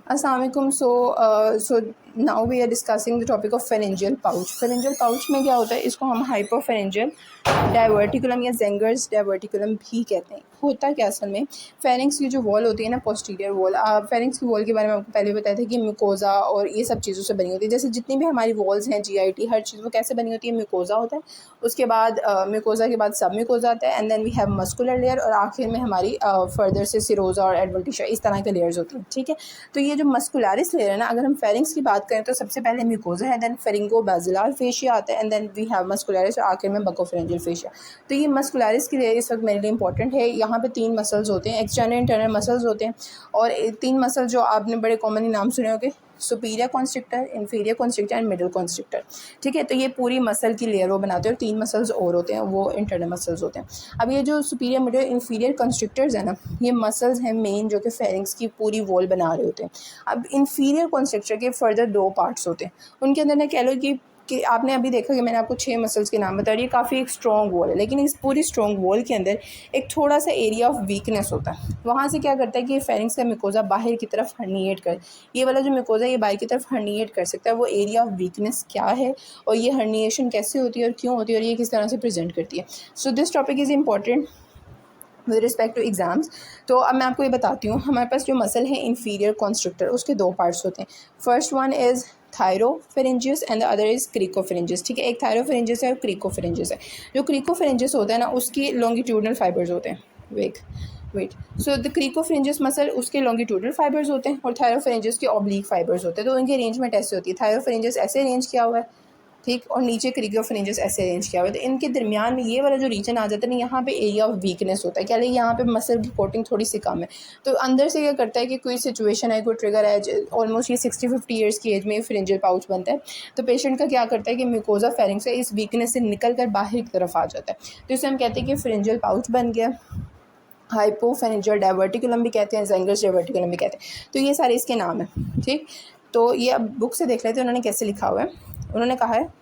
अस्सलाम वालेकुम। So now we are discussing the topic of pharyngeal pouch. Pharyngeal pouch में क्या होता है, इसको हम हाइपोफेरेंजियल डाइवर्टिकुलम या जेंगर्स डाइवर्टिकुलम भी कहते हैं। होता क्या असल में, फेरिंग्स की जो वॉल होती है ना, पोस्टीरियर वॉल, फेरिंग्स की वॉल के बारे में आपको पहले बताया था कि म्यूकोजा और ये सब चीज़ों से बनी होती है। जैसे जितनी भी हमारी वॉल्स हैं, जीआईटी, हर चीज़ वो कैसे बनी होती है, म्यूकोजा होता है, उसके बाद म्यूकोजा के बाद सब म्यूकोजा आता है, and then we have muscular layer, और आखिर में हमारी फर्दर से सिरोजा और एडवेंटिशा, इस तरह के लेयर्स होती हैं। ठीक है, तो ये जो मस्कुलरिस लेयर है ना, अगर हम फेरिंग्स की बात करें तो सबसे पहले म्यूकोजा है, देन फेरिंगो बेसिलर फेशिया आता है, and then we have muscularis, और आखिर में बकोफेरेंजियल फेशिया। तो ये मस्कुलरिस की लेयर इस वक्त मेरे लिए इंपॉर्टेंट है। यहाँ पे 3 मसल्स होते हैं, एक्सटर्नल इंटरनल मसल्स होते हैं, और 3 मसल जो आपने बड़े कॉमनली नाम सुने होंगे, superior constrictor, inferior constrictor and middle constrictor. ठीक है, तो ये पूरी मसल की लेयर वो बनाते हैं, और 3 मसल्स और होते हैं, वो इंटरनल मसल्स होते हैं। अब ये जो सुपीरियर, मिडिल, इंफीरियर कॉन्स्ट्रिक्टर्स हैं ना, ये मसल्स हैं मेन जो कि फेरिंग्स की पूरी वॉल बना रहे होते हैं। अब इंफीरियर कॉन्स्ट्रिक्टर के फर्दर 2 पार्ट्स होते हैं, उनके अंदर ना कह लो कि आपने अभी देखा कि मैंने आपको 6 मसल्स के नाम बता दिए, काफ़ी एक स्ट्रॉन्ग वॉल है, लेकिन इस पूरी स्ट्रॉन्ग वॉल के अंदर एक थोड़ा सा एरिया ऑफ वीकनेस होता है। वहाँ से क्या करता है कि फेरिंग्स का म्यूकोजा बाहर की तरफ हर्निएट कर, ये वाला जो म्यूकोजा ये बाहर की तरफ हर्निएट कर सकता है, वो एरिया ऑफ वीकनेस क्या है, और ये हर्निएशन कैसे होती है और क्यों होती है, और ये किस तरह से प्रेजेंट करती है। So this topic is important with respect to exams. तो अब मैं आपको ये बताती हूँ, हमारे पास जो मसल है इंफीरियर कॉन्स्ट्रिक्टर, उसके 2 पार्ट्स होते हैं। First one is थायरोफेरेंजियस and the other is cricopharyngeus. ठीक है, एक थायरोफेरेंजियस है और क्रिकोफेरेंजियस है। जो क्रिकोफेरेंजियस होता है ना, उसकी लॉन्गिट्यूडनल फाइबर्स होते हैं। Wait so the cricopharyngeus muscle, उसके लॉन्गिट्यूडनल फाइबर्स होते हैं, और थायरोफेरेंजियस के ऑब्लिक फाइबर्स होते हैं। तो इनकी अरेंजमेंट ऐसे होती है, थायरोफेरेंजियस ऐसे अरेंज किया हुआ है, ठीक, और नीचे क्रिकोफेरेंजियस ऐसे अरेंज किया हुआ है। तो इनके दरमियान में ये वाला जो रीजन आ जाता है ना, यहाँ पे एरिया ऑफ वीकनेस होता है। क्या लगे, यहाँ पे मसल की कोटिंग थोड़ी सी कम है। तो अंदर से क्या करता है कि कोई सिचुएशन है, कोई ट्रिगर है, ऑलमोस्ट ये 60-50 ईयर्स की एज में फेरेंजियल पाउच बनता है, तो पेशेंट का क्या करता है कि म्यूकोजा फेरिंग्स से इस वीकनेस से निकल कर बाहर की तरफ आ जाता है। तो इसे हम कहते हैं कि फेरेंजियल पाउच बन गया। हाइपोफेरेंजियल डाइवर्टिकुलम भी कहते हैं, जेंगर्स डाइवर्टिकुलम भी कहते हैं। तो ये सारे इसके नाम हैं। ठीक, तो ये अब बुक से देख लेते हैं उन्होंने कैसे लिखा हुआ है। उन्होंने कहा है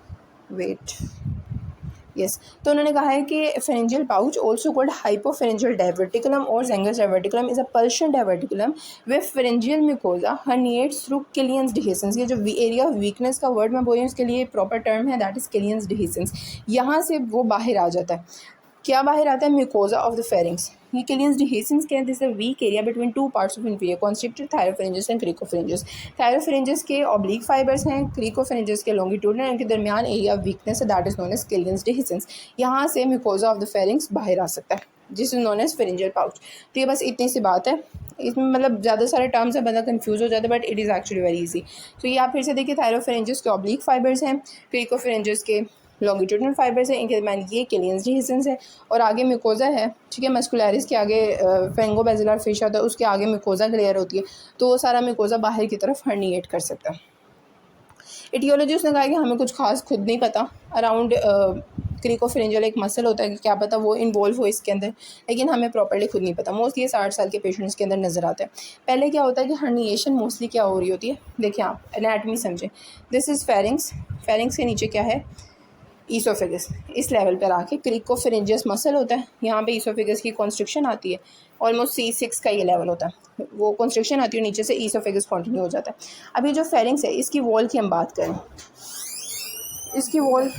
तो उन्होंने कहा है कि pharyngeal pouch also called hypopharyngeal diverticulum और Zenker's diverticulum is a pulsion diverticulum where pharyngeal mucosa herniates through Killian's dehiscence. ये जो एरिया ऑफ वीकनेस का वर्ड मैं बोल रही हूँ, उसके लिए प्रॉपर टर्म है, दैट इज किलियंस डिहेसेंस। यहाँ से वो बाहर आ जाता है। क्या बाहर आता है, म्यूकोजा ऑफ द फेरिंग्स। ये किलियंस डिहेसेंस क्या है, this is a weak area between 2 parts of inferior constrictor, thyropharyngeus and cricopharyngeus. Thyropharyngeus के ऑब्लिक फाइबर्स हैं, क्रिकोफेरेंजियस के लॉन्गिट्यूडनल, इनके दरमियान एरिया ऑफ वीकनेस है, that is known as Killian's dehiscence. यहाँ से म्यूकोजा ऑफ द फेरिंग्स बाहर आ सकता है, जिस is known as pharyngeal pouch. तो ये बस इतनी सी बात है, इसमें मतलब ज़्यादा सारे टर्म्स है, बंदा कंफ्यूज हो जाता है, but it is actually very easy. तो ये आप फिर से देखिए, थायरोफेरेंजियस के ऑब्लिक फाइबर्स हैं, क्रिकोफेरेंजियस के लॉन्गिट्यूडनल फाइबर्स है, इनके दरमियान ये किलियंस डिहेसेंस है, और आगे म्यूकोजा है। ठीक है, मस्कुलरिस के आगे फेरिंगो बेसिलर फेशिया होता है, उसके आगे म्यूकोजा की लेयर होती है, तो वो सारा म्यूकोजा बाहर की तरफ हर्निएट कर सकता है। एटियोलॉजी उसने कहा कि हमें कुछ खास खुद नहीं पता, अराउंड क्रिकोफेरेंजियल एक मसल होता है कि क्या पता वो इन्वॉल्व हो इसके अंदर, लेकिन हमें प्रॉपर्ली खुद नहीं पता। मोस्टली ये 60 साल के पेशेंट्स के अंदर नज़र आता है। पहले क्या होता है कि हर्निएशन मोस्टली क्या हो रही होती है, देखिए आप एनाटमी समझें। दिस इज़ फेरिंग्स, फेरिंग्स के नीचे क्या है, ईसोफेगस। इस लेवल पर आके क्रिकोफेरेंजियस मसल होता है, यहाँ पे ईसोफेगस की कॉन्स्ट्रिक्शन आती है, ऑलमोस्ट C6 का ये लेवल होता है, वो कॉन्स्ट्रिक्शन आती है, नीचे से ईसोफेगस कंटिन्यू हो जाता है। अभी जो फेरिंग्स है, इसकी वॉल की हम बात करें, इसकी वॉल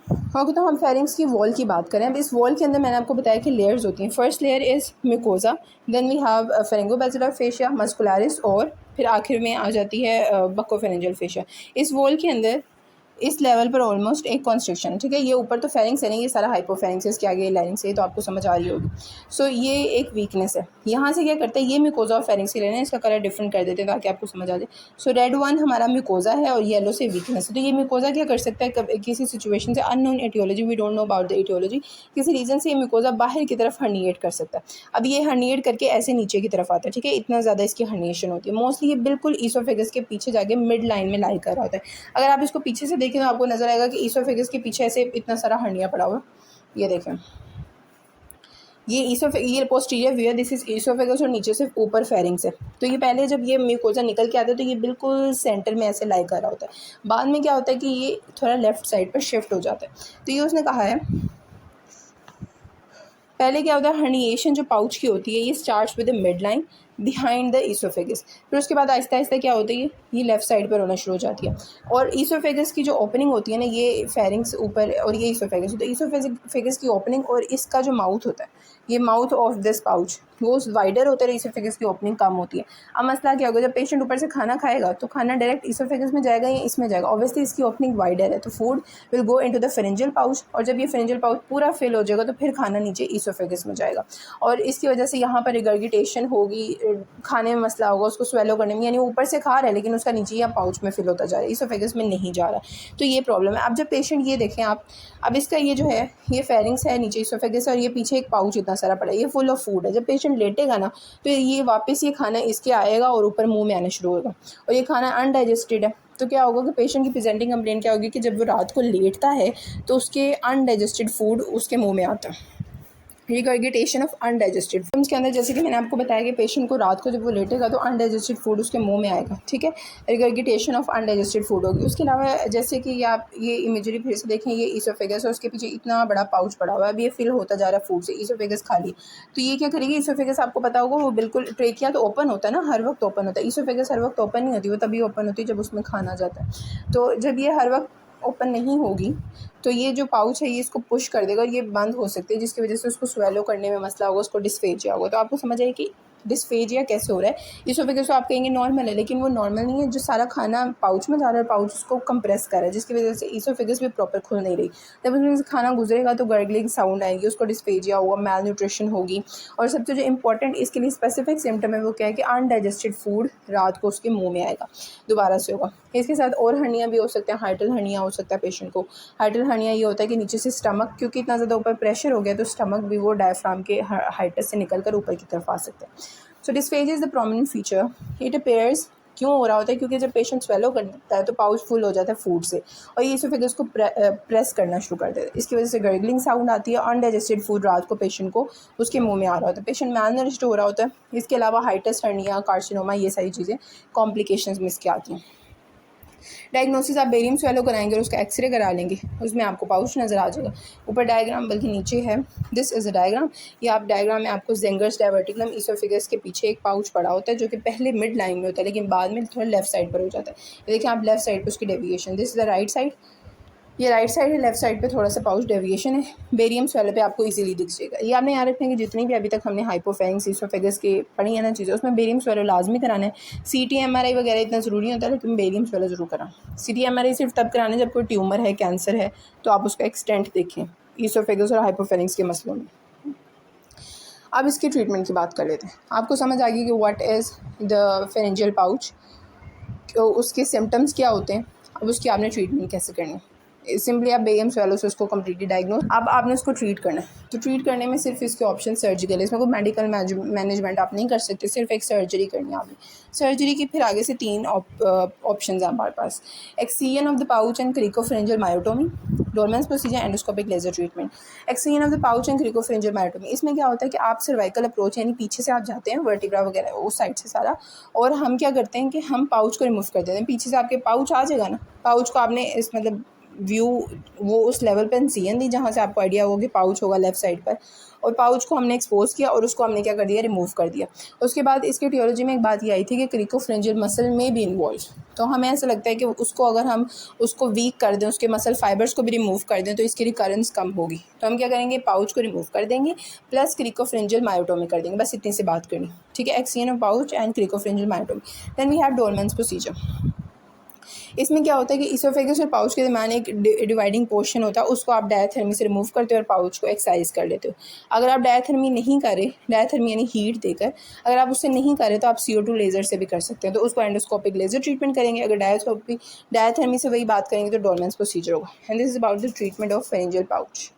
हाँ, तो हम फेरिंग्स की वॉल की बात करें। अब इस वॉल के अंदर मैंने आपको बताया कि लेयर्स होती हैं। First layer is mucosa, then we have pharyngobasilar fascia, muscularis, और फिर आखिर में आ जाती है बकोफेरेंजियल फेशिया। इस वॉल के अंदर इस लेवल पर ऑलमोस्ट एक कॉन्स्ट्रिक्शन। ठीक है, ये ऊपर तो फेरिंग्स है नहीं, ये सारा हाइपोफेरिंग्स है, इसके आगे लाइनिंग्स है, तो आपको समझ आ रही होगी। सो ये एक वीकनेस है। यहाँ से क्या करता है, ये म्यूकोजा और फेरिंग्स की लेना, इसका कलर डिफरेंट कर देते हैं ताकि आपको समझ आ जाए। सो रेड वन हमारा म्यूकोजा है और येलो से वीकनेस है। तो ये म्यूकोजा क्या कर सकता है, किसी सिचुएशन से, unknown etiology, we don't know about the etiology, किसी रीज़न से ये म्यूकोजा बाहर की तरफ हर्निएट कर सकता है। अब ये हर्निएट करके ऐसे नीचे की तरफ आता है। ठीक है, इतना ज़्यादा इसकी हर्निएशन होती है। मोस्टली ये बिल्कुल ईसोफेगस के पीछे जाके मिड लाइन में लाई कर रहा होता है। अगर आप इसको पीछे से देखें तो आपको नजर आएगा कि ईसोफेगस के पीछे ऐसे इतना सारा हर्निया पड़ा हुआ। ये देखें, ये पोस्टीरियर व्यू है, दिस इज ईसोफेगस, और नीचे से ऊपर फेरिंग्स है। तो ये पहले जब ये म्यूकोजा निकल के आता है तो ये बिल्कुल सेंटर में ऐसे लाई कर रहा होता है। बाद में क्या होता है कि ये थोड़ा लेफ्ट साइड पर शिफ्ट हो जाता है। तो ये उसने कहा है, पहले क्या होता है, हर्निएशन जो पाउच की होती है, ये starts with the mid line, behind the oesophagus. फिर उसके बाद आहिस्ता आहिस्ता क्या होता है, ये लेफ़्ट साइड पर होना शुरू हो जाती है। और ईसोफेगस की जो ओपनिंग होती है ना, ये फेरिंग्स ऊपर और ये ईसोफेगस होता है। ईसोफेगस की ओपनिंग और इसका जो माउथ होता है, ये माउथ ऑफ दिस पाउच वो वाइडर होता है, ईसोफेगस की ओपनिंग कम होती है। अब मसला क्या होगा, जब पेशेंट ऊपर से खाना खाएगा तो खाना डायरेक्ट ईसोफेगस में जाएगा या इसमें जाएगा। ऑब्वियसली इसकी ओपनिंग वाइडर है, तो food will go into the pharyngeal pouch, और जब ये फेरेंजियल पाउच पूरा फिल हो जाएगा तो फिर खाना नीचे ईसोफेगस में जाएगा, और इसकी वजह से यहाँ पर रिगर्गिटेशन होगी, खाने में मसला होगा, उसको स्वेलो करने में, यानी ऊपर से खा रहा है लेकिन उसका नीचे या पाउच में फिल होता जा रहा है, ईसोफेगस में नहीं जा रहा, तो ये प्रॉब्लम है। अब जब पेशेंट ये देखें आप, अब इसका ये जो है ये फेरिंग्स है, नीचे ईसोफेगस, और ये पीछे एक पाउच इतना सारा पड़ा है, ये फुल ऑफ फूड है। जब पेशेंट लेटेगा ना तो ये वापस ये खाना इसके आएगा और ऊपर मुंह में आना शुरू होगा, और ये खाना अनडाइजेस्टेड है। तो क्या होगा कि पेशेंट की प्रेजेंटिंग कंप्लेंट क्या होगी कि जब वो रात को लेटता है तो उसके अनडाइजेस्टेड फूड उसके मुंह में आता है। रिगर्गिटेशन ऑफ अनडाइजेस्टेड फूड्स के अंदर, जैसे कि मैंने आपको बताया कि पेशेंट को रात को जब वो लेटेगा तो अनडाइजेस्टेड फूड उसके मुंह में आएगा, ठीक है, रिगर्गिटेशन ऑफ अनडाइजेस्टेड फूड होगी। उसके अलावा जैसे कि आप ये इमेजरी फिर से देखें, ये ईसोफेगस है, उसके पीछे इतना बड़ा पाउच पड़ा हुआ है, अब ये फिल होता जा रहा है फूड से, ईसोफेगस खाली, तो ये क्या करेगी, ईसोफेगस आपको पता होगा वो बिल्कुल, ट्रेकिया तो ओपन होता है ना, हर वक्त ओपन होता है, ईसोफेगस हर वक्त ओपन नहीं होती, वो तभी ओपन होती है जब उसमें खाना जाता है। तो जब ये हर वक्त ओपन नहीं होगी तो ये जो पाउच है ये इसको पुश कर देगा और ये बंद हो सकती है, जिसकी वजह से उसको स्वेलो करने में मसला होगा, उसको डिस्फेजिया होगा। तो आपको समझ आए कि डिस्फेजिया कैसे हो रहा है। ईसोफेगस तो आप कहेंगे नॉर्मल है, लेकिन वो नॉर्मल नहीं है, जो सारा खाना पाउच में जा रहा है, पाउच उसको कंप्रेस कर रहा है, जिसकी वजह से ईसोफेगस भी प्रॉपर खुल नहीं रही। जब उसमें से खाना गुजरेगा तो गर्गलिंग साउंड आएगी, उसको डिस्फेजिया होगा, मैल न्यूट्रिशन होगी। और सबसे जो इंपॉर्टेंट इसके लिए स्पेसिफिक सिम्टम है वो क्या है कि अनडाइजेस्टेड फूड रात को उसके मुँह में आएगा, दोबारा से होगा। इसके साथ और हर्निया भी हो सकते हैं, हार्टल हर्निया हो सकता है पेशेंट को। हार्टल हर्निया ये होता है कि नीचे से स्टमक, क्योंकि इतना ज़्यादा ऊपर प्रेशर हो गया तो स्टमक भी वो डायफ्राम के हाइटस से निकल कर ऊपर की तरफ आ सकता है। So dysphagia is the prominent feature. It appears क्यों हो रहा होता है, क्योंकि जब पेशेंट स्वेलो करता है तो पाउच फुल हो जाता है फूड से, और ये ईसोफेगस को प्रेस करना शुरू कर देता है। इसकी वजह से गर्गलिंग साउंड आती है। अनडाइजेस्टेड फूड रात को पेशेंट को उसके मुंह में आ रहा होता है, पेशेंट मैलनरिश्ड हो रहा होता है। इसके अलावा हाइटस हर्निया, कार्सिनोमा, ये सारी चीज़ें कॉम्प्लिकेशंस में इसके आती हैं। डायग्नोसिस आप बेरियम स्वेलो कराएंगे और उसका एक्सरे करा लेंगे, उसमें आपको पाउच नज़र आ जाएगा। ऊपर डायग्राम बल्कि नीचे है, दिस इज़ अ डायग्राम। ये आप डायग्राम में आपको ज़ेंगर्स डायवर्टिकुलम ईसोफेगस के पीछे एक पाउच पड़ा होता है जो कि पहले मिड लाइन में होता है लेकिन बाद में थोड़ा लेफ्ट साइड पर हो जाता है। देखिए आप लेफ्ट साइड पर उसकी deviation, this is the right side, ये राइट साइड है, लेफ्ट साइड पे थोड़ा सा पाउच डेविएशन है। बेरियम स्वेलो पे आपको इजीली दिख जाएगा। ये आपने याद रखना है कि जितनी भी अभी तक हमने हाइपोफेरिंक्स ईसोफेगस के पढ़ी है ना चीज़ें, उसमें बेरियम स्वेलो लाजमी कराना है। सीटी एमआरआई वगैरह इतना ज़रूरी होता है, लेकिन बेरियम स्वेलो ज़रूर कराना। सीटी एमआरआई सिर्फ तब कराना है जब कोई ट्यूमर है, कैंसर है, तो आप उसका एक्सटेंट देखें ईसोफेगस और हाइपोफेरिंक्स के मसलों में। अब इसकी ट्रीटमेंट की बात कर लेते हैं। आपको समझ आ गई कि what is the pharyngeal pouch, उसके सिम्टम्स क्या होते हैं, अब उसकी आपने ट्रीटमेंट कैसे करनी है। सिंपली आप बेरियम स्वेलो से उसको कम्प्लीटली डायग्नोज, अब आपने उसको ट्रीट करना है। तो ट्रीट करने में सिर्फ इसके ऑप्शन सर्जिकल है, इसमें कोई मेडिकल मैनेजमेंट आप नहीं कर सकते, सिर्फ एक सर्जरी करनी है आपने। सर्जरी की फिर आगे से 3 ऑप्शन है हमारे पास, excision of the pouch and cricopharyngeal myotomy, Dohlman's procedure, endoscopic laser treatment. Excision of the pouch and cricopharyngeal myotomy, इसमें क्या होता है कि आप सर्वाइकल अप्रोच यानी पीछे से आप जाते हैं, वर्टिब्रा वगैरह उस साइड से सारा, और हम क्या करते हैं कि हम पाउच को रिमूव कर देते हैं। पीछे से आपके पाउच आ जाएगा ना, पाउच को आपने इस मतलब व्यू वो उस लेवल पर इंसिजन दी जहाँ से आपको आइडिया होगा कि पाउच होगा लेफ्ट साइड पर, और पाउच को हमने एक्सपोज किया और उसको हमने क्या कर दिया, रिमूव कर दिया। उसके बाद इसके टियोलॉजी में एक बात ये आई थी कि क्रिकोफ्रेंजियल मसल में भी इन्वॉल्व, तो हमें ऐसा लगता है कि उसको अगर हम उसको वीक कर दें, उसके मसल फाइबर्स को भी रिमूव कर दें तो इसकी रिकरेंस कम होगी। तो हम क्या करेंगे, पाउच को रिमूव कर देंगे प्लस क्रिकोफ्रेंजियल मायोटोमी कर देंगे, बस इतनी से बात करनी, ठीक है। Excision of pouch and cricopharyngeal myotomy. Then we have Dohlman's procedure. इसमें क्या होता है कि ईसोफेगस और पाउच के दरमियान एक डिवाइडिंग पोर्शन होता है, उसको आप डायथर्मी से रिमूव करते हो और पाउच को एक्सरसाइज कर लेते हो। अगर आप डायथर्मी नहीं करें, डायथर्मी यानी हीट देकर, अगर आप उससे नहीं करें तो आप CO2 लेज़र से भी कर सकते हैं, तो उसको एंडोस्कोपिक लेज़र ट्रीटमेंट करेंगे। अगर डायथर्मी से वही बात करेंगे तो डोलमेंस प्रोसीजर होगा। And this is about the treatment of pharyngeal pouch.